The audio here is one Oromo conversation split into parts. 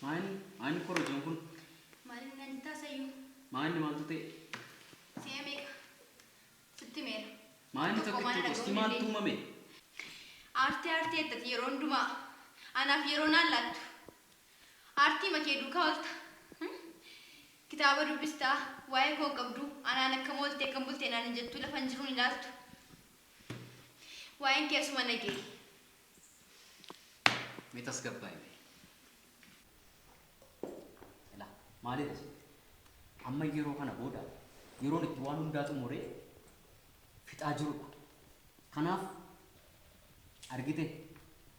Main koro jengkun. Main nanti sayu. Main di mana tuh? Saya make. Settimera. Main itu kita istimewa tuh mame. Arti itu yeronduma. Anak yeronalat. Arti macam duka walta. Kita baru bista. Wahai kau kabdu. Anak kamulte kambulte nana jatuh lah panjurun ilat. Wahai kia semua lagi. Mitas gabay. Lah, mali deh. Amma yeroo kana booda yeroon itti waan hundaatu muree fixaa jirudha. Kanaaf argite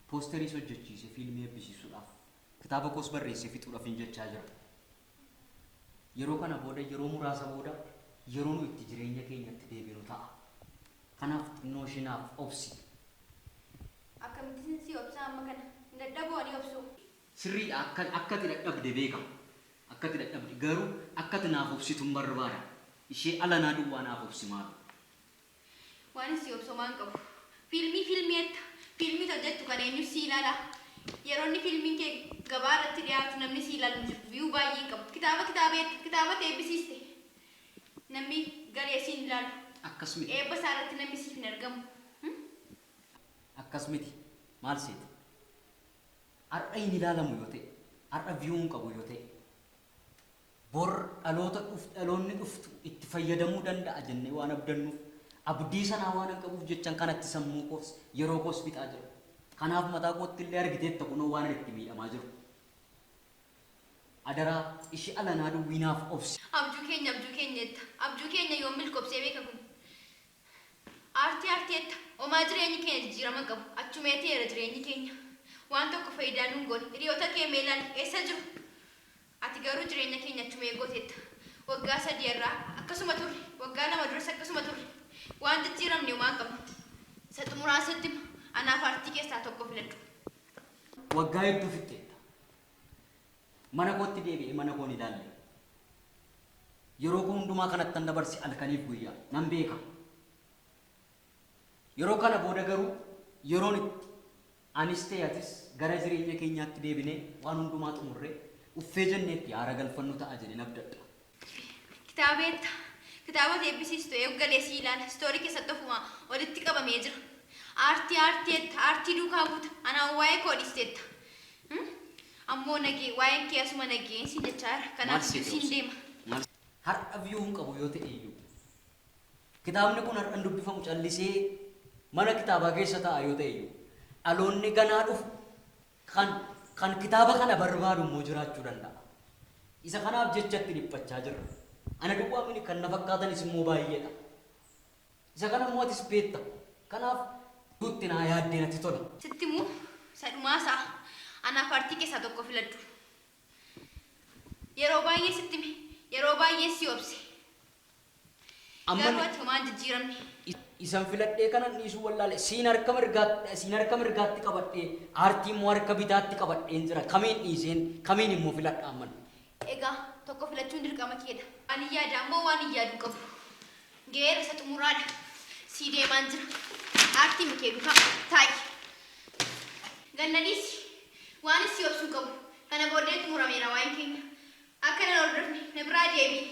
poosterii hojjechiise fiilmii eebbisiisuudhaaf kitaaba koos barreessee fixuudhaaf hin jechaa jira. Yeroo kana booda yeroo muraasa booda yeroo nu itti jireenya keenyatti deebinu ta'a. Kanaaf xinnoo ishinaaf obsi. Akkamitti si obsa amma kana? Dadhaboo ani obsu. Sirriidha akkati dadhabde beeka. Akkati dadhabde garuu akkati naaf obsituun barbaada. Ishee ala naa duwwaa naaf obsi maal. Waan si obsu maan qabu. Fiilmiitti. Fiilmii hojjettu kan eenyu si ilaala. Yeroo inni fiilmiin kee gabaa irratti dhiyaatu namni si ilaalu jiru. Viyuu baay'ee qabu. Kitaaba eebbisiiste. Namni galee si ilaalu. Akkas miti. Eebba isaa irratti namni siif hin argamu. Akkas miti. Maal seeta? Har'a hin ilaalamu yoo ta'e, har'a viyuu hin qabu yoo ta'e, bor dhaloonni dhuftu itti fayyadamuu danda'a jennee waan abdannuuf abdii sanaa waan hin qabuuf jechaan kanatti sammuu koos yeroo koos fixaa jiru. Kanaaf mataa kootti illee argiteetta kunoo waan itti miidhamaa jiru. Adaraa ishee ala naa duwwiinaaf obsi. Abjuu keenyetta. Abjuu keenya yoo milkoobsee beeka kun. Aartietta. Omaa jireenyi keenya jijjiirama qabu. Achumeeteera jireenyi keenya. Waan tokko faayidaan nun goone. Hiriyoota kee meelaan eessa jiru? Ati garuu jireenya keenya achumee gooteetta. Waggaa 3 irraa akkasuma turre. Waggaa 2 duras akkasuma turre. Waan jijjiiramne waan qabnu. Isa xumuraasatti anaaf aartii keessaa tokko filadhu. Waggaa hedduu fixxeetta. Mana kootti deebi'ee mana koon ilaalle. Yeroo koo hundumaa kanatti dabarsi halkaniif guyyaa nan beeka. Yeroo kana booda garuu yeroon itti anis ta'e atis gara jireenya keenyaatti deebinee waan hundumaa xumurree uffee jenneetti aara galfannu ta'a jedheen abdadha. Kitaabota eebbisiistu eeggalee si ilaala. Istoorii keessatti ofuma walitti qabamee jira. Aartii duukaa buuta. Anaan waa'ee koo dhiisteetta. Ammoo nagee waa'een kee asuma nagee si jechaa jira. Kanaaf siin deema. Har'a viyuu hin qabu yoo ta'e iyyuu. Kitaabni kun har'an dubbifamu callisee mana kitaabaa keessa ta'a yoo ta'e iyyuu. Dhaloonni ganaa dhufu kan kitaaba kana barbaadu immoo jiraachuu danda'a. Isa kanaaf jechatti dhiphachaa jirra. Ana duwwaa mini kan na fakkaatanis immoo baay'eedha. Isa kana immoo atis beekta. Kanaaf duutti naa yaaddee natti tola. Sitti immoo sadhumaasaa anaaf aartii keessaa tokko filadhu. Yeroo baay'ee si obse. Garuu ati homaan jijjiiramne. Isan filadhee kanan dhiisuu wallaale siin harka mirgaatti qabadhee aartii immoo harka bitaatti qabadheen jira. Kamiin dhiiseen kamiin immoo filadha amman. Egaa tokko filachuun dirqama keedha. Ani yaada ammoo waan hin yaadu qabu. Geera isa xumuraadha. Si deemaan jira. Aartii mikee duukaa taa'i. Gannaniis waan si obsuu qabu. Kana booddee xumurameera waa'een keenya. Akka na hordofne na biraa deebi'i.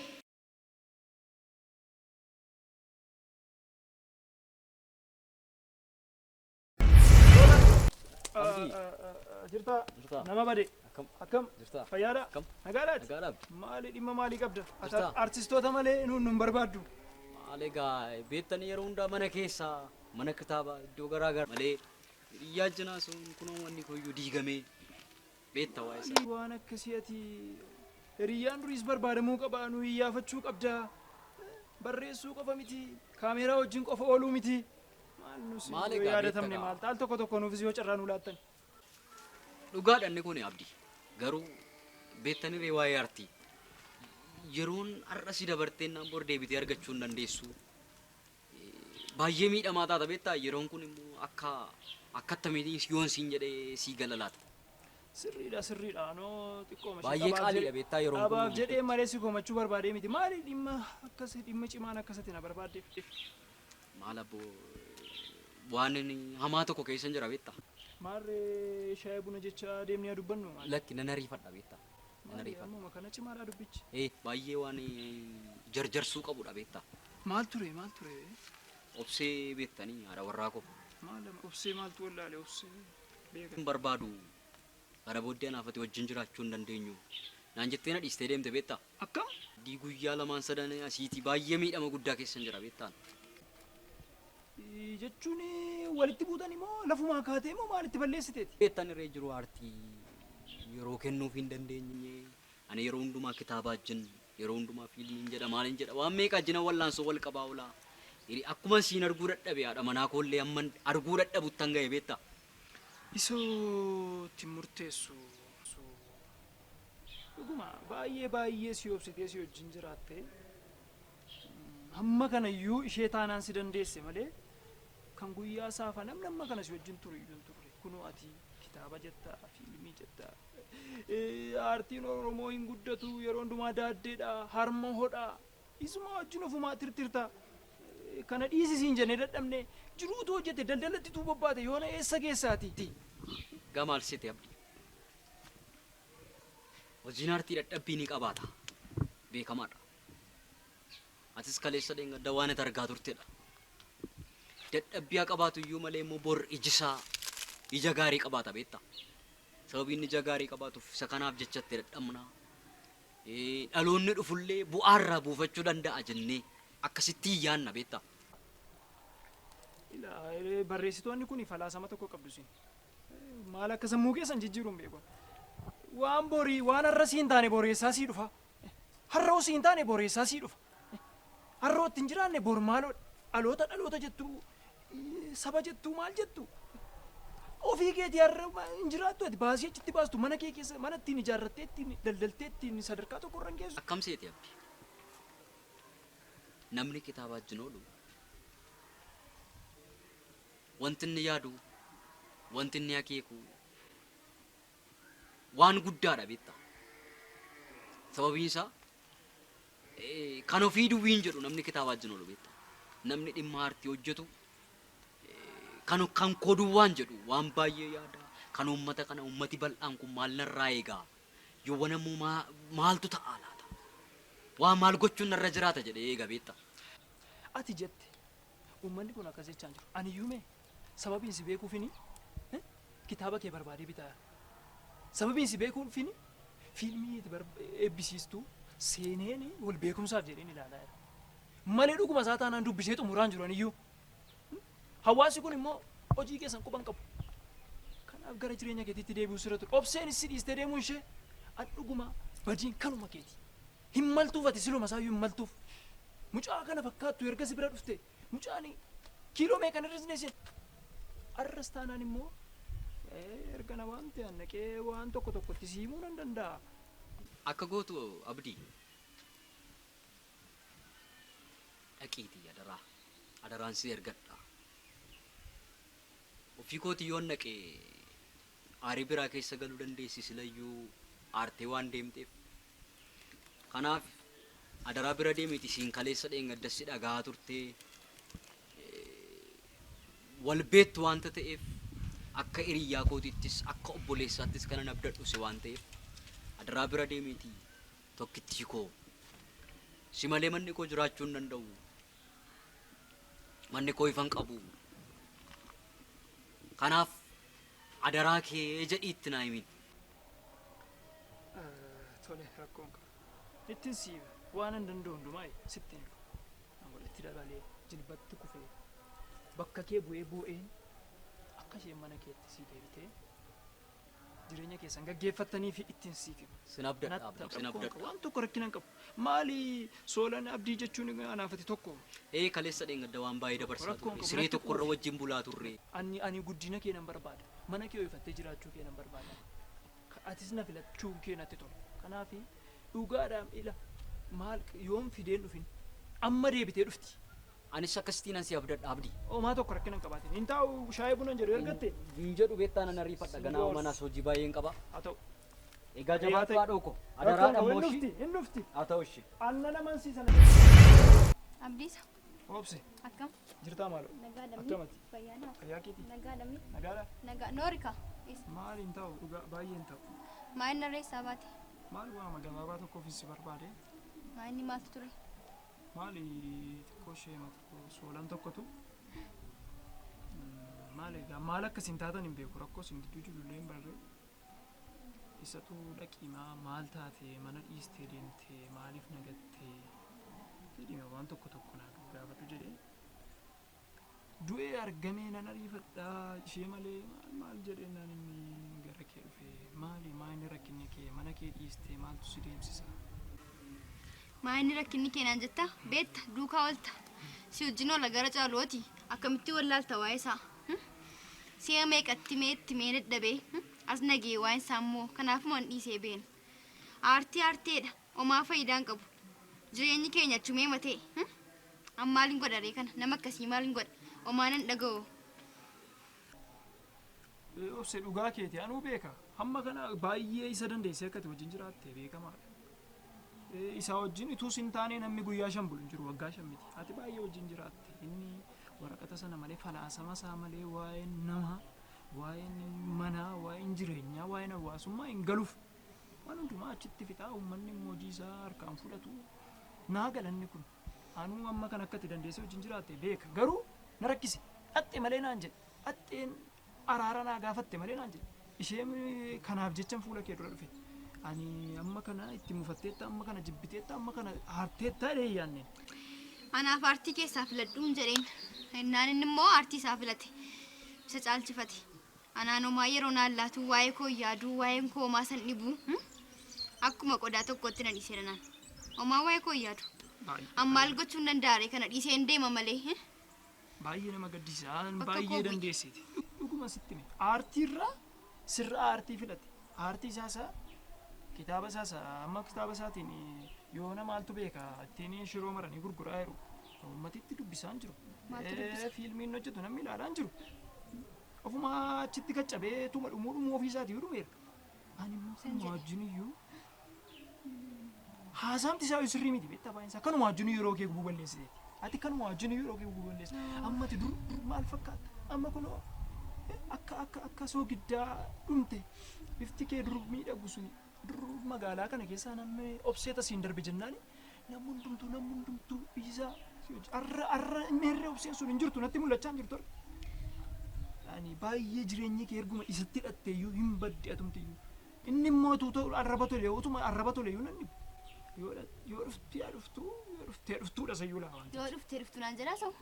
Jirta nama bade akkam fayyaadha nagaadhaati maali dhimma maalii qabda artistoota malee nun barbaaddu maali egaa beektanii yeroo hundaa mana keessa mana kitaaba iddoo garaagaraa malee hiriyaa jinaa sun kunoo wanni koyyuu diigamee beekta waa isa waan akkasii ati hiriyyaan duriis barbaadamuu qaba nu iyyaafachuu qabda barreessuu qofa miti kaameeraa wajjin qofa ooluu miti maal yaadatamne maal taal tokko nuufis yoo carraa nu laattan. Dhugaadhaan kun abdii garuu beektanii waa'ee aartii yeroon har'a si dabartee naan bor deebitee argachuu hin dandeessu. Baay'ee miidhamaa taata beektaa yeroon kun immoo akka akkamiin yoon siin jedhee sii galalaata. Sirriidha noo xiqqoo baay'ee qaaliidha beektaa yeroon kun. Abaaf jedhee malee si komachuu barbaadee miti maali dhimma cimaan akkasatti na barbaaddeef. Maal abboo waan hamaa tokko keessa jira beektaa. Maarree shaayii buna jecha deemnee dubbannu maal? Lakki nan ariifadha beektaa. Nan ariifadha. Amma kana cimaadha dubbichi. Baay'ee waan jarjarsuu qabudha beektaa. Maal ture? Obsee beektanii haadha warraa koo. Maalama obsee maaltu wallaalee obsee beeka. Barbaadu gara booddee anaafati wajjin jiraachuu hin dandeenyu. Naan jettee na dhiistee deemte beektaa. Akkam? Guyyaa lamaan sadan asiitii baay'ee miidhama guddaa keessa jira beektaan. Jechuun walitti buutanii moo lafumaa kaatee moo maalitti balleessiteeti? Beektaan irree jiru aartii yeroo kennuuf hin dandeenye. Ani yeroo hundumaa kitaaba wajjin, yeroo hundumaa fiilmiin jedha maaliin jedha waan meeqa wajjin wallaansoo wal qabaa oolaa. Akkuma siin arguu dadhabe haadha manaa koollee amma arguu dadhabutti hanga beektaa. Isootti murteessu. Dhuguma baay'ee si obsitee si wajjin jiraatte hamma kana iyyuu ishee taanaan si dandeesse malee kan guyyaa saafa namni amma kana si wajjin turu iyyuu turre. Kunoo ati kitaaba jettaa, fiilmii jettaa. Aartiin Oromoo hin guddatu yeroo hundumaa daaddeedha, harma hodhaa. Isuma wajjin ofumaa tirtirta. Kana dhiisisiin jennee dadhabne jiruutu hojjete daldalatti tuu bobbaate yoona eessa geessaati? Gamaal site abdii. Hojiin aartii dadhabbii ni qabaata. Beekamaadha. Atis kaleessa dheengadda waan ati argaa turtedha. Dadhabbii haa qabaatu iyyuu malee immoo bor ijisaa ija gaarii qabaata beektaa. Sababiin ija gaarii qabaatuuf isa kanaaf jechatti dadhabna. Dhaloonni dhufullee bu'aarraa buufachuu danda'a jennee akkasitti yaanna beektaa. Barreessitoonni kun falaasama tokko qabdu siin. Maal akka sammuu keessan jijjiiruun beekon. Waan borii waan har'a siin taane boreessaa sii dhufa. Har'a siin taane boreessaa sii dhufa. Har'a ittiin jiraanne bor maaloo dhaloota jettu saba jettu maal jettu. Ofii keetii har'a hin jiraattu ati baasii achitti baastu mana kee keessa mana ittiin ijaarrattee ittiin daldaltee ittiin sadarkaa tokko irra geessu. Akkam seeti abdii. Namni kitaaba wajjin oolu wanti inni yaadu wanti inni akeeku waan guddaadha beektaa. Sababiin isaa kan ofii duwwiin jedhu namni kitaaba wajjin oolu beektaa. Namni dhimma aartii hojjetu kan koduwwaan jedhu waan baay'ee yaada. Kan uummata kana uummati bal'aan kun maal narraa eegaa yoo wanammoo maaltu ta'a laata. Waa maal gochuun narra jiraata jedhee eega beektaa. Ati jette uummanni kun akkas jechaan jiru. Ani iyyuu sababiin si beekuufini kitaaba kee barbaadee bitaa. Sababiin si beekuufini fiilmii eebbisiistuu seeneen wal beekumsaaf jedheen ilaalaa jira. Malee dhuguma isaa taanaan dubbisee xumuraan jiru aniyyuu. Hawaasi kun immoo hojii keessan quban qabu. Kanaaf gara jireenya keetiitti deebi'uu sirra ture. Obseen si dhiistee deemuun ishee ani dhuguma badiin kanuma keeti. Hin maltuuf ati siluma isaayyuu hin maltuuf. Mucaa kana fakkaattu erga si bira dhufte mucaan kiiloo meeqa irra sineessin. Arras taanaan immoo erga na waan ta'an naqee waan tokkotti si himuu nan danda'a. Akka gootu abdii. Dhaqiitii adaraan si ergadha. Ofii kooti yoon naqee aarii biraa keessa galuu dandeessi silayyuu aartee waan deemteef. Kanaaf adaraa bira deemiti siin kaleessa dheengaddas dhagaa turtee wal beektu waanta ta'eef akka hiriyyaa kootittis akka obboleessaattis kanan abdadhu si waan ta'eef adaraa bira deemiti tokkittii koo si malee manni koo jiraachuu hin danda'u. Manni koo ifan qabu. Kanaaf adaraa kee jedhiitti naa himin. Tole rakkoon qaba. Ittiin siiba waan hin danda'u hundumaa sittiin walitti dabalee jilbatti kufee bakka kee bu'een akka isheen mana keetti sii deebitee jireenya keessan gaggeeffattanii fi ittiin siifi. Sin abdadha. Waan tokko rakkina hin qabu. Maali soolan abdii jechuun anaafati tokko. Kaleessa dheengadda waan baay'ee dabarsaa turre. Siree tokkorra wajjin bulaa turre. Ani guddina kee nan barbaada. Mana kee ho'ifattee jiraachuu kee nan barbaada. Atis na filachuu kee natti tola. Kanaaf dhugaadhaan ila maal yoom fideen dhufin amma deebitee dhufti. Anis akkasitiin ansi abdadha abdii. Homaa tokko rakkina hin qabaatin. Hin taa'u shaayii buna jedhu ergatte. Hin jedhu beektaa nan ariifadha ganaa manaas hojii baay'een qaba. Haa ta'u. Egaa jabaatu haa dhoko. Adaraa dhammoo hin dhufti. haa ta'u ishee. Anna naman siisan. Abdiisa Obsi. Akkam? Jirtaa maaloo? Nagaa dammi. Akkamati? Fayyaadhaa. Fayyaa keetii? Nagaa dammi. Nagaadha? Nagaa noorika. Maal hin ta'u dhugaa baay'ee hin ta'u. Maayinni narreessaa baate. Maal waama gabaabaa tokkoofis si barbaade? Maayinni maaltu ture? Maali xiqqoo ishee soolan tokkotu maali egaa maal akkasiin taatan hin beeku rakkoo isin gidduu jiru illee hin barree isatu dhaqiimaa maal taate mana dhiistee deemtee maaliif nagattee jedhime waan tokko tokko naa gaafadhu jedhee du'ee argamee nan ariifadhaa ishee malee maal jedhee naan inni gara kee dhufe maa inni rakkinni kee mana kee dhiistee maaltu si deemsisa? Maayinni rakkinni keenan jetta beetta duukaa oolta si wajjin oola gara caalooti akkamitti wallaalta waa'ee isaa si'a meeqatti meetti mee dadhabee as nagee waa'een isaa immoo kanaafuma hin dhiisee beena aarteedha homaa faayidaan qabu jireenyi keenya achumee matee amma maaliin godharee kana nama akkasii maaliin godha homaa nan dhaga'u. Obse dhugaa keeti anuu beeka hamma kana baay'ee isa dandeessee akkati wajjin jiraatte beekamaadha. Isaa wajjin ituu sin taane namni guyyaa 5 bulu hin jiru waggaa 5 miti ati baay'ee wajjin jiraatte inni waraqata sana malee falaasama isaa malee waa'een namaa waa'een manaa waa'een jireenyaa waa'een hawaasummaa hin galuuf waan hundumaa achitti fixaa uummanni immoo hojii isaa harkaan fudhatu naa galanni kun anuu amma kan akkati dandeessee wajjin jiraatte beeka garuu na rakkise dhaxxe malee naan jedhe dhaxxeen araara naa gaafatte malee naan jedhe ishee kanaaf jechan fuula kee dura dhufe. Ani amma kana itti mufatteetta amma kana jibbiteetta amma kana aarteetta yaanne. Anaaf aartii keessaa filadhuun jedheen innaan inni immoo aartii isaa filate isa caalchifate anaan homaa yeroo naan laatu waa'ee koo yaaduu waa'een koo homaa san dhibuu akkuma qodaa tokkotti na dhiisee naan homaa waa'ee koo yaadu amma maal gochuun danda'are kana dhiisee hin deema malee. Baay'ee nama gaddisiisa baay'ee dandeessiti dhuguma sitti mee aartiirraa sirra aartii filate aartii isaa kitaaba isaas amma kitaaba isaatiin yoo namaaltu beeka ittiin shiroo maranii gurguraa jiru uummatitti dubbisaan jiru fiilmiin hojjetu namni ilaalaan jiru ofuma achitti gaccabee tuma dhumuu ofii isaatii dhumeera ani immoo kanuma wajjin iyyuu haasaamti isaa sirrii miti beektaa baay'een isaa kanuma wajjin yeroo kee gubuu balleessiteeti ati kanuma wajjin yeroo kee gubuu balleessite ammati dur maal fakkaata amma kunoo akka soogiddaa dhumte bifti kee dur miidhagu suni dur magaalaa kana keessaa namni obseeta siin darbe jennaani namni hundumtuu isaa arra meerree obseen sun hin jirtu natti mul'achaa hin jirtu. Ani baay'ee jireenyi kee erguma isatti hidhatteeyyuu hin badde atumteeyyuu inni immoo tuuta arraba tole utuma arraba toleeyyuu nanni yoo dhuftuudha sayyuu laa waan yoo dhuftee dhuftu naan jedhaa sa'u.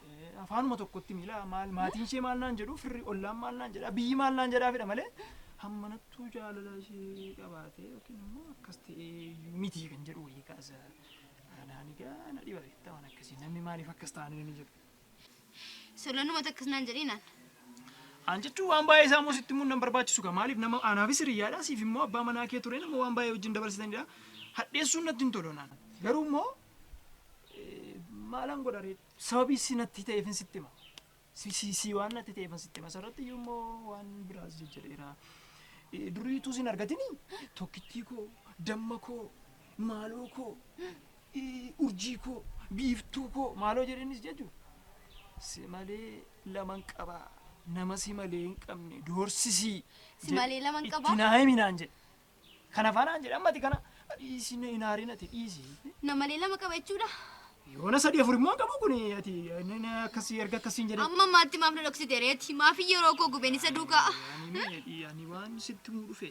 Afaanuma tokkotti miila maal maatiin ishee maal naan jedhu firri ollaan maal naan jedhaa biyyi maal naan jedhaa fedha malee. Hammanattuu jaalala ishee qabaatee yookiin immoo akkas ta'ee miti kan jedhu wayii kaasa anaan egaa na dhiba beektaa waan akkasii namni maaliif akkas ta'anii ni jedhu. Solonumatti akkas naan jedhiinaan. Aan jechuun waan baay'ee isaa immoo sitti immoo nan barbaachisu kaa maaliif nama anaafis hiriyyaadhaa siif immoo abbaa manaa kee ture nama waan baay'ee wajjin dabarsitanidha hadheessuun natti hin tolu naan garuu immoo maalan godharee sababii si natti ta'eef hin sitti hima si waan natti ta'eef hin sitti hima sarratti iyyuu immoo waan biraas jejjedheera. Duriituu sin argatini tokkittii koo damma koo maaloo koo urjii koo biiftuu koo maaloo jedhanis jechuudha si malee laman qabaa nama si malee hin qabne doorsisii Si malee laman qabaa itti naayiminaan jedhe kana faanaan jedhe ammati kana dhiisii inaariin ati dhiisii na malee lama qaba jechuudha. yoona 3-4 immoo qabu kun ati akkasii erga akkasiin jedhe amma maatti maaf na dhoksite reeti maafi yeroo koo gubeen isa duukaa. Ani waan sitti muu dhufe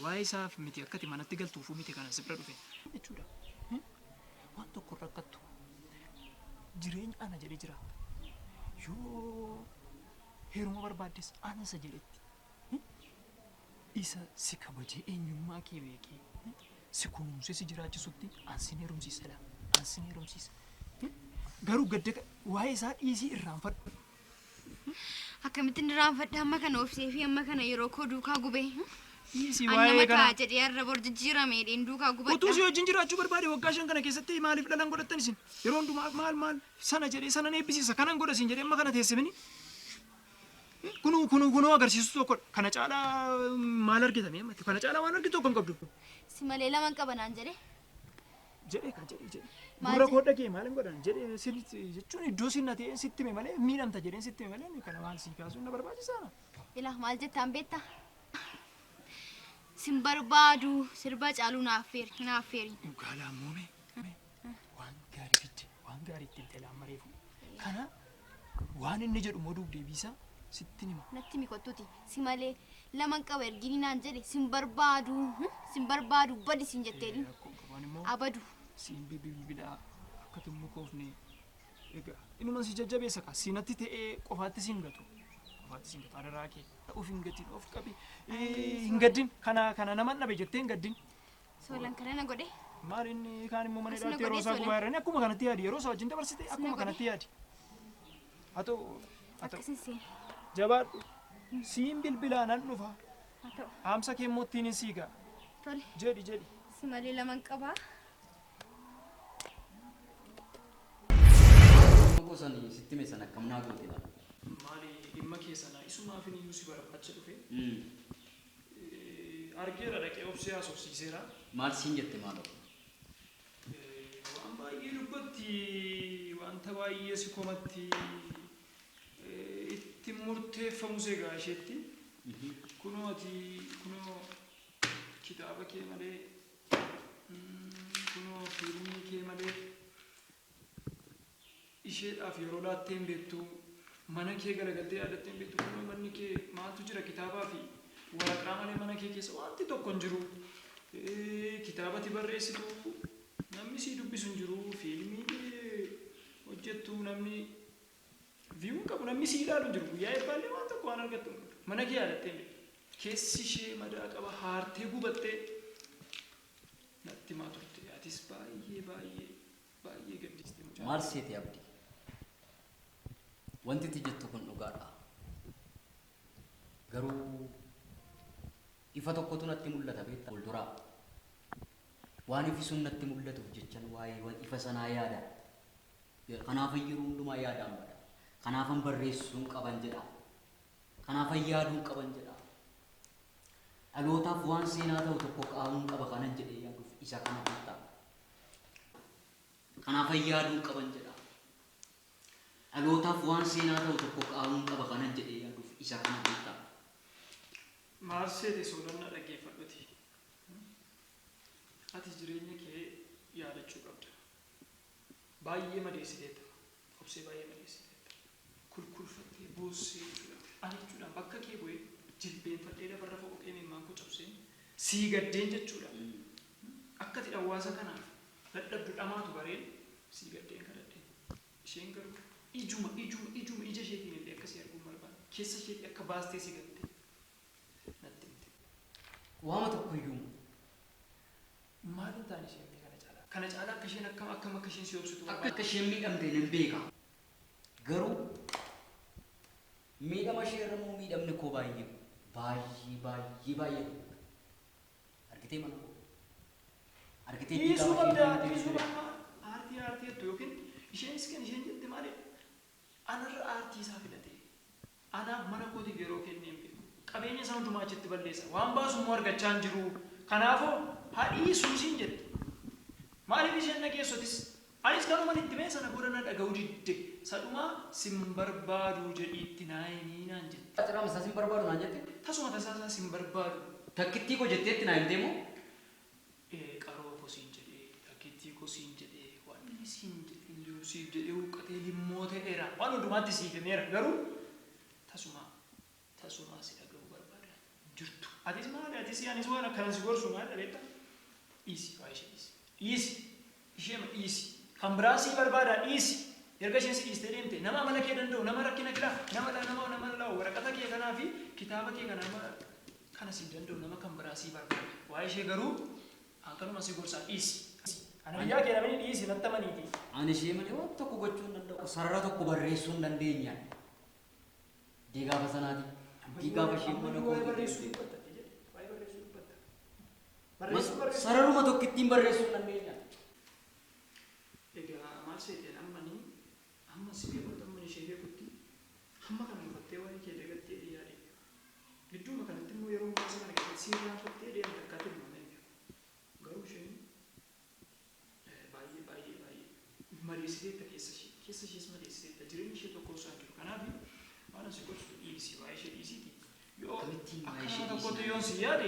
waa'ee isaaf miti akkati manatti galtuufuu miti kana si bira dhufe jechuudha. Waan tokko rakkattu jireenya ana jedhee jira yoo heeruma barbaaddes ana isa jedhetti isa si kabajee eenyummaa kee beekee si kunuunsee si jiraachisutti ansin heerumsiisadha ansin heerumsiisa garuu gadda waa'ee isaa dhiisii irraanfadhu. Akkamittiin irraanfadha amma kana obsee fi amma kana yeroo koo duukaa gubee. Dhiisii Ani waa'ee nama kana ta'a jedhee har'a bor jijjiirame dheen duukaa utuu gubadha. si wajjin jiraachuu barbaade waggaa 5 kana keessatti maaliif dhalan godhattan isin yeroo hundumaa maal sana jedhee sana eebbisiisa kanan godha isin jedhee amma kana teessimini kunuu agarsiisu tokko kana caalaa maal argitame kana caalaa waan argitu tokko hin qabdu. Si malee laman qabanaan jedhe. jedhee kan jedhee Maal gurra jedhe? koo dhagee maal hin godhan jedhee jechuun iddoo sinna ta'ee sitti hime malee miidhamta jedheen sitti hime malee kana maal sii kaasuun na barbaachisaana. Ila maal jettaan beektaa? Sin barbaadu sirba caaluu naaf feeri. Dhugaa laammoome waan gaarii fidde waan gaarii ittiin teelaan mareefu kana waan inni jedhu moduu deebisaa sitti hima. Natti mikottuuti si malee laman qaba ergini naan jedhe sin barbaadu badi sin jetteeni abadu. Siin bilbilaa akka tummu koofne egaa inuma si jajjabeessa ka siinatti ta'ee qofaatti siin gatu adaraa kee of hin gatin of qabi hin gaddin kana nama dhabe jettee hin gaddin. Soolan kana na godhe. Maal inni kaan immoo mana hidhaatti yeroo isaa gubaa jiranii akkuma kanatti yaadi yeroo isaa wajjin dabarsite akkuma kanatti yaadi. Haa ta'u Akkasin seen. jabaadhu siin bilbilaa nan dhufa Haa ta'u. haamsa kee immoo ittiin hin siigaa Tole. jedhi. Si malee laman qabaa. Gosanii sitti hime sana akkam naa goote laata? Maali dhimma keessanaa isumaaf iyyuu si barbaacha dhufe argeera dhaqee obsee haasofsiiseera. Maal siin jette maaloo? Waan baay'ee dubbatti wanta baay'ee si komatti itti murteeffamu seegaa isheetti kunoo kitaaba kee malee kunoo fiilmii kee malee isheedhaaf yeroo laattee hin beektu mana kee garagaltee yaadattee hin beektu kunoo manni kee maaltu jira kitaabaa fi waraqaa malee mana kee keessa wanti tokko hin jiru. Kitaabati barreessitu namni sii dubbisu hin jiru fiilmii hojjettu namni viiyuun qabu namni sii ilaalu hin jiru guyyaa eebbaallee waan tokko waan argattu mana kee yaadattee hin beektu keessi ishee madaa qaba haartee gubattee natti maa turte atis baay'ee gaddiste mucaa. Maal seeti abdii? Wanti itti jettu kun dhugaadha. Garuu ifa tokkotu natti mul'ata beektaa fuulduraa. Waan ifi sun natti mul'atuuf jechan waa'ee ifa sanaa yaada. Kanaafan yeroo hundumaa yaadaan bada. Kanaafan barreessuun qaban jedha. Kanaafan yaaduun qaban jedha. Dhalootaaf waan seenaa ta'u tokko qabuun qaba kanan jedhee yaaduuf isa kana beektaa. Kanaafan yaaduun qaban jedha. Dhalootaaf waan seenaa ta'u tokko qabuun qaba kanan jedhee yaaduuf isa kana beektaa. Maal seete soodannaa dhaggeeffadhuti. Ati jireenya kee yaadachuu qabda. Baay'ee madeessiteetta. Obsee baay'ee madeessiteetta. Kulkulfattee boossee ani jechuudha bakka kee bu'ee jilbeenfadhee lafarra foqoqee mimmaan koo cabsee sii gaddeen jechuudha. Akka ati hawaasa kanaaf dadhabdu dhamaatu bareen sii gaddeen kadhadheen. Isheen garuu ijuma ija isheetiin illee akkasii arguun barbaada. Keessa isheetii akka baastee sii gaddee. Waama tokko iyyuu Maalin taane isheen kana caalaa? Kana caalaa akka isheen akkam akka isheen si obsitu akka isheen miidhamte nan beeka. Garuu miidhama ishee irra moo miidhamni koo baay'ee argitee mana koo argitee dhiisuu qabdaa aartii jettu yookiin isheenis kan isheen jette maali? Anarra aartii isaa filate anaaf mana kootiif yeroo kennee hin beeku qabeenya isaa hundumaa achitti balleessa waan baasu immoo argachaa hin jiru kanaafuu hadhii suusiin jette maaliif isheen dhageessotis anis kanuma itti mee sana booda na dhaga'uu didde sadhumaa sin barbaadu jedhiitti naayinii naan jette. Faciraam isaa sin barbaadu naan jette? Tasuma tasaasaa sin barbaadu. Takkittii koo jetteetti naa himtee moo? Qaroo koo siin jedhee takkittii koo siin jedhee waan inni siin jedhee siif jedhee huqqatee limmoo ta'eera waan hundumaatti siif himeera garuu tasuma si dhaga'uu barbaada jirtu. Atis maali atis anis waan akkanan si gorsu maal dhabeetta? Dhiisi waa ishee dhiisi ishee dhiisi kan biraa sii barbaada dhiisi erga isheen si dhiistee deemte nama amala kee danda'u nama rakkina kira nama laa'u waraqata kee kanaa fi kitaaba kee kana siif danda'u nama kan biraa sii barbaada waa ishee garuu akkanuma si gorsaa dhiisi. Ana biyyaa kee namni dhiisi natti amaniiti. Ani ishee malee waan tokko gochuu hin danda'u. Sarara tokko barreessuu hin dandeenyaan. Diigaafa sanaati. Diigaafa ishee mana koo sararuma tokko ittiin barreessuu hin dandeenyaan. Egaa maal seeteen amma si beekutti amma ishee beekutti hamma kana dhufattee waa'ee kee dagattee yaade gidduuma kanatti immoo yeroo muraasa kana keessatti si irraanfattee deemte akkaataa dhimma garuu isheen si yaade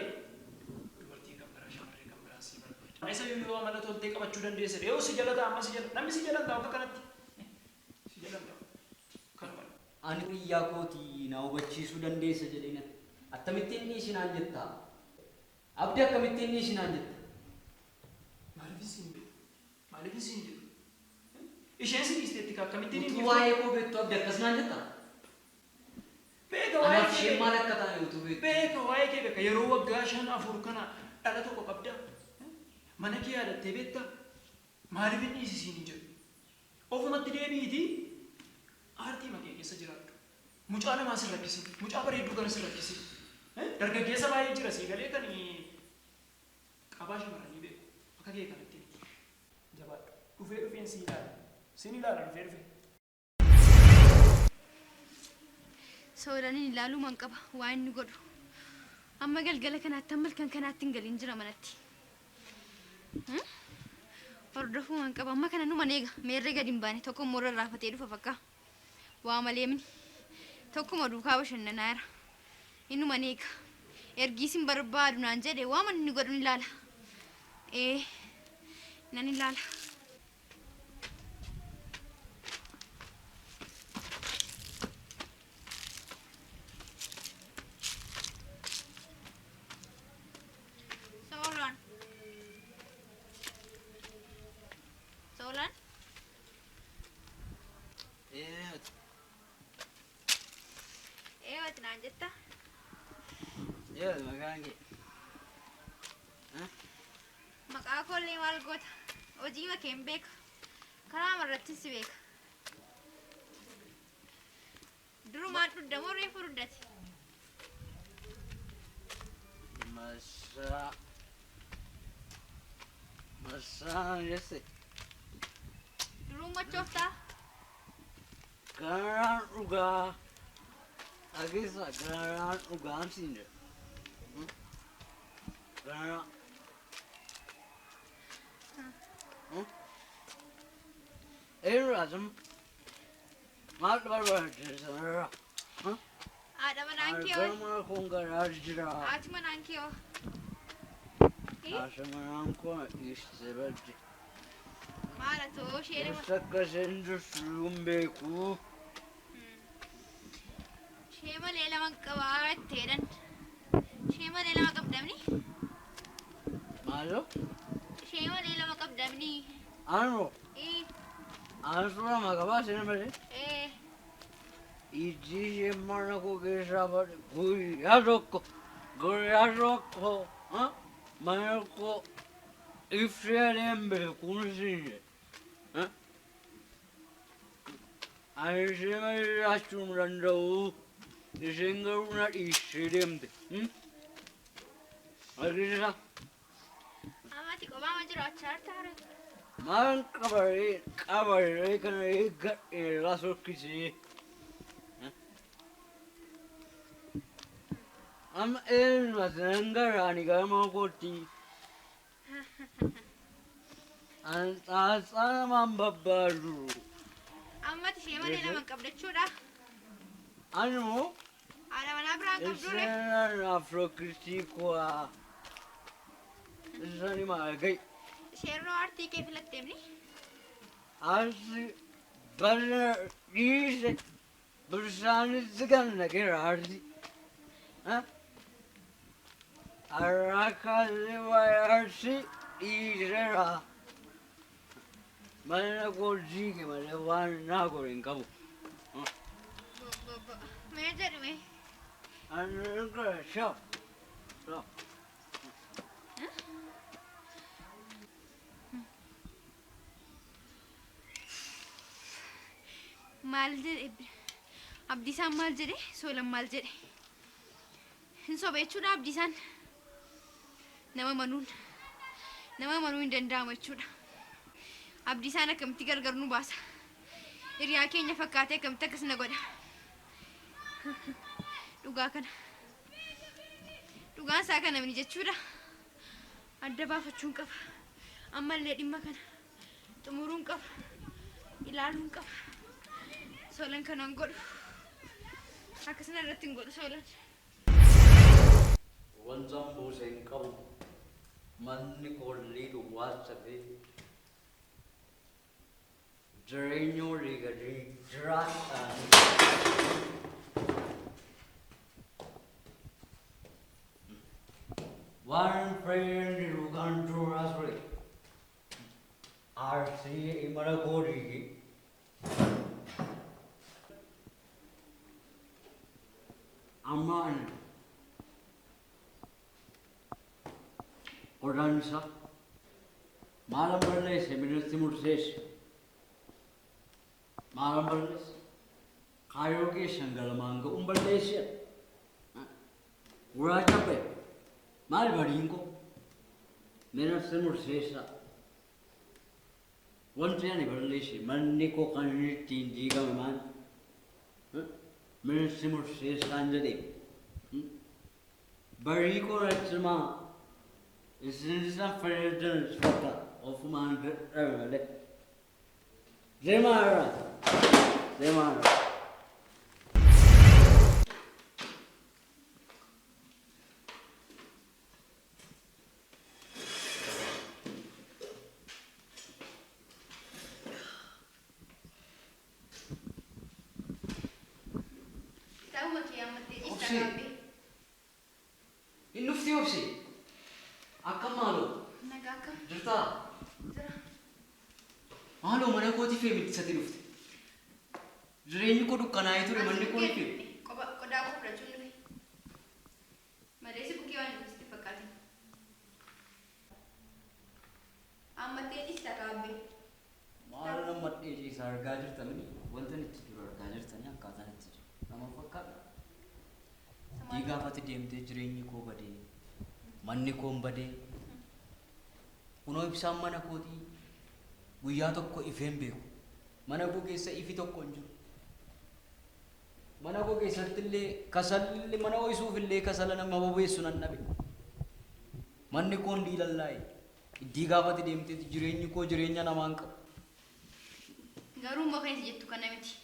dubartii kan biraa shamarree kan biraa si barbaada. Isa yoo amala toltee qabachuu dandeessa yoo si jala ta'a amma si jala namni si jala taa'u akka kanatti si jala taa'u kanuma. Ani guyyaa kootii na hubachiisuu dandeessa jedheen akkamittiin ni isinaan jetta? Abdii akkamittiin ni isinaan jetta? Maaliif isin jedhu? Isheen si dhiisteetti akkamittiin utuu waa'ee koo beektu abdii akkasnaan jetta? Beeka waa'ee kee maal akka ta'an utuu beektu? Beeka waa'ee kee beeka yeroo waggaa 5-4 kana dhala tokko qabda. Mana kee yaadattee beektaa? Maaliif hin dhiisisiin hin jedhu? Ofumatti deebiitii aartii makee keessa jiraattu. Mucaa namaa si rakkisi. Mucaa bareedduu gara si rakkisi. Dargaggeessa baay'ee jira si galee kan qabaa shamarranii beeku. Akka kee kanatti jabaadhu. Dhufeen si ilaala. Sin ilaala dhufee. Sooraniin ilaaluu man qaba waa inni godhu. Amma galgala kanaatti amma kan kanaatti hin galiin jira manatti. Hordofuu man qaba amma kana numa neega meerree gadi hin baane tokko immoo irra raafatee dhufa fakkaa. Waa malee mini tokkuma duukaa bashannanaa jira. Innuma neega ergiisin barbaadu naan jedhe waa man inni godhu ni ilaala. Nan ilaala. Solan? Wat naan jetta? Maqaan kee. Maqaa koollee maal goota? Hojii makee hin beeka. Karaa marratti si beeka. Durumaan dhudhamoo reefu dhuddate? Masaa jesse. Duruu machooftaa? Garaan dhugaa. Ageessa garaan dhugaan siin jedhu. Garaan. Rasam maal barbaachisa? Haadha manaan kee hoo? Garuma kun garaa jira. Haati manaan kee hoo? Haati manaan kun dhiiste badde. Maala ta'uu ishee dha? Gosa akkasiin dursu hin beeku. Ishee malee lama qabaa jetteedhan. Ishee malee lama qabdamni? Maaloo? Ishee malee lama qabdamni? Anoo? Ansuura magabaa sina malee? Iji ishee mana koo keessaa badhe guyyaa tokko mana koo ibsee deem beekuun siin jedhe. Ani ishee malee jiraachuu hin danda'u. Isheen garuu na dhiisee deemte. Argisiisa? Amati kophaa ma jiraachaa jirtaare? Maal qabaree kana eeggadheeraa sokkisee. Amma eenyumatti nan garaani gama kootti. Ani xaaxaa namaan babbaadu. Ammati ishee malee lama qabdachuudha. Ani immoo Haadha manaa biraan qabduure. isheen afrookirtii kuwaa. Isaan maal gahi? Isheen aartii kee filatteemni? Aartii bara dhiise bishaanitti kan naqeera aartii. Harakalee waa'ee aartii dhiiseera. Mana koo jiige malee waan naa godhe hin qabu. Mee jedhume? Ani gara shaf. Maal jedhe? Abdiisaan maal jedhe? Soolan maal jedhe? Hin soba jechuudha Abdiisaan. Nama manuun hin danda'amu jechuudha. Abdiisaan akkamitti gargar nu baasa? Hiriyaa keenya fakkaatee akkamitti akkas na godha? Dhugaa kana. Dhugaan isaa kana mini jechuudha. Adda baafachuun qaba. Ammallee dhimma kana xumuruun qaba. Ilaaluun qaba. Soolan kanaan godhu. Akkasina irratti hin godhu Soolan. Wanzam buuseen qabu manni koollee duwwaa sabee jireenya olii gadi jiraadhaan waan fayyadni dhugaan duraa ture arsii imala koolii ammaan Oransa, malam berles, minus timur ses. Malam berles, kayo ke sanggal mangga berles ya. Ura capek, mal beringko, minus timur ses lah. Wanita ni berles, mandi ko kanini tinggi kami man. Minus timur ses kan jadi. Beriko racema. This is not for the of man. Zemara. Tahu macam yang mati Instagram ni. Inufti opsi. Akam malu. Nagakam. Jirta. Jira. Malu mana kau ti film sati nufti. Jireenyi kau dukkana itu re manni kau ni film. Koda aku racun ni. Malaysia buki wan mesti pakati. Amate Instagram ni. Malu nama mati je sarga jirta ni. Wanta ni tidur sarga jirta ni akkata ni tidur. Nama fakkat. Tiga pati demte jireenyi kau bade. Manni koo badee kunoo ibsaan mana kootii guyyaa tokko ifeen beeku mana koo keessa ifi tokko hin jiru mana koo keessatti illee kasalli mana ho'isuuf illee kasala nama bobeessu nan dhabe manni koo hin diilallaa'e iddii gaafati deemteeti jireenyi koo jireenya namaan qabu. Garuu immoo kan jettu kana miti.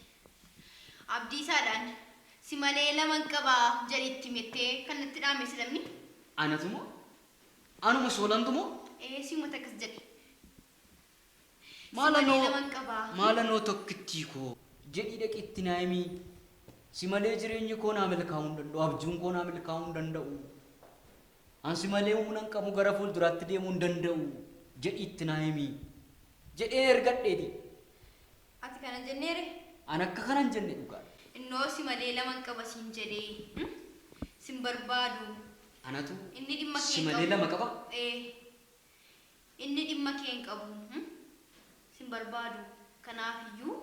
Abdii isaadhaan si malee lama qabaa jedhetti mettee kan natti dhaame silamni. Anatumo? Anuma solantumo? Si mata kas jadi. Maala noo tokkittii koo jedhii dhaqitti naayimii si malee jireenyi koo naa milkaa'uu hin danda'u abjuun koo naa milkaa'uu hin danda'u an si malee humnan qabu gara fuulduraatti deemuu hin danda'u jedhiitti naayimii jedhee ergadheeti. Ati kana jenneere? An akka kanan jenne dhugaa. Innoo si malee lama qaba siin jedhee sin barbaadu. Anatu Inni dhimma kee si malee lama qaba? Inni dhimma kee hin qabu. Sin barbaadu. Kanaafiyyuu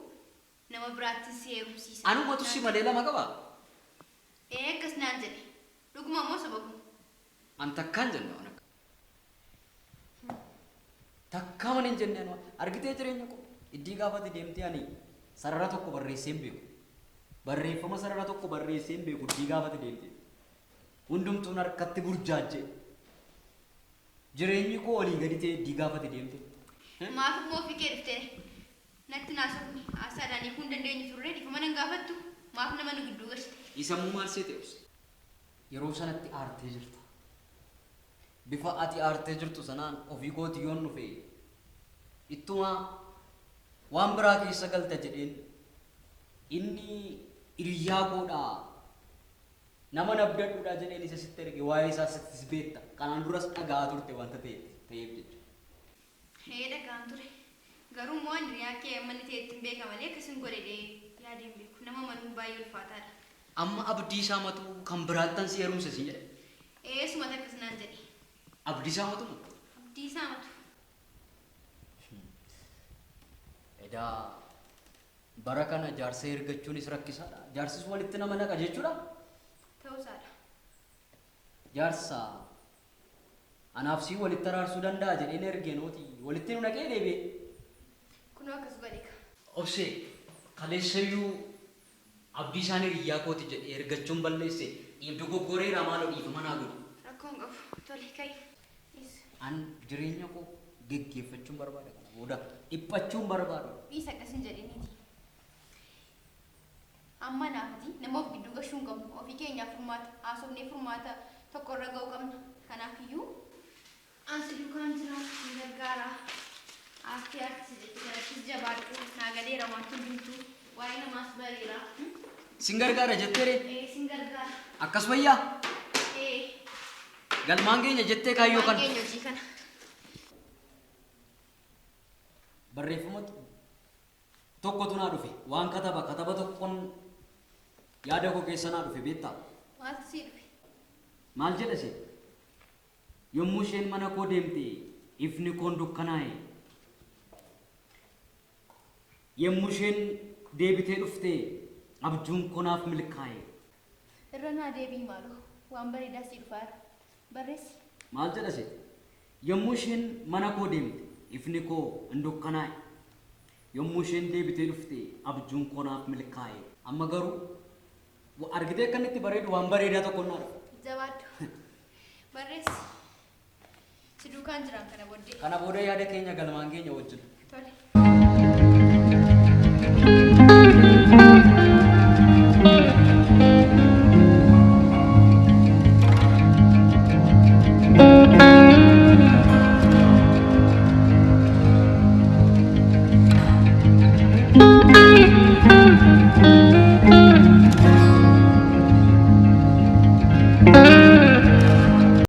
nama biraatti si heerumsiisa. Anumatu si malee lama qaba? Akkas naan jedhe. Dhuguma moo sababu? An takkaan jenne waan akka. Takkaa mana hin jenneen waan argitee jireenya koo iddii gaafati deemtee ani sarara tokko barreessee hin beeku. Barreeffama sarara tokko barreessee hin beeku iddii gaafati deemtee. Hundumtuun harkatti burjaajje jireenyi koo olii gadi ta'e iddii gaafate deemte. Maaf immoo ofii kee dhuftee natti naasofni haasaadhaan hiikuu hin dandeenye turre dhiifama nan gaafattu maaf nama nu gidduu galchite. Isammuu maal seete obse yeroo sanatti aartee jirta. Bifa ati aartee jirtu sanaan ofii kooti yoon dhufe ittuma waan biraa keessa galta jedheen inni hiriyaa koodhaa nama nabdadhuudha jedheen isa sitti erge waa'ee isaa sittis beekta kanaan duras dhagaa turte wanta ta'eef jechuudha. Dhagaan ture garuu immoo hiriyaa kee manni ta'etti hin beeka malee akkasin godhedhee yaadeen beeku nama manuu baay'ee ulfaataadha. Amma abdii isaa matuu kan biraattan si heerumsa si jedhe. Sumata akkas naan jedhe. Abdii isaa matu mu? Abdii isaa matu. Edaa bara kana jaarsa ergachuunis rakkisaadha. Jaarsis walitti nama naqa jechuudha. Ta'uusaadha. Jaarsa anaaf sii walitti araarsuu danda'a jedheen ergeenooti walitti nu naqee deebi'e. Kunoo akkas godhika. Obsee kaleessayyuu abdii isaanii hiriyaa kooti jedhee ergachuun balleesse dhiibdu goggoreera maaloo dhiifama naa godhu. Rakkoon qabu. Tole kai. An jireenya koo geggeeffachuun barbaada kana booda dhiphachuun barbaada. Dhiisa akkasin jedhiniiti. Amma naafati nama of gidduu gashuun qabu ofii keenyaaf furmaata haasofnee furmaata tokkorra ga'uu qabna. Kanaafiyyuu ansi dukaan jira ni gargaara. Aartii jechuun jabaadhu naa galeera wanti hundumtuu waa'ee namaas bareera. Sin gargaara jetteere? Sin gargaara. Akkas fayyaa? Galmaan keenya jettee kaayyoo kana. Galmaan keenya hojii kana. Barreeffamatu tokkotu naa dhufe waan kataba tokkoon yaada koo keessa naa dhufe beektaa? Maaltu sii dhufe? Maal jedha isheen? Yommuu isheen mana koo deemte ifni koon dukkanaa'e. Yommuu isheen deebitee dhufte abjuun konaaf milkaa'e. Irra naa deebii maaloo waan bareedaa sii dhufaara. Barreessi. Maal jedha isheen? Yommuu isheen mana koo deemte ifni koo hin dukkanaa'e. Yommuu isheen deebitee dhufte abjuun konaaf milkaa'e. Amma garuu argitee akkanitti bareedu waan bareedaa tokko naa dhufe. Jabaadhu. Barreessi. Si duukaan jiran kana booddee. Kana booda yaada keenya galmaan keenya wajjin. Tole.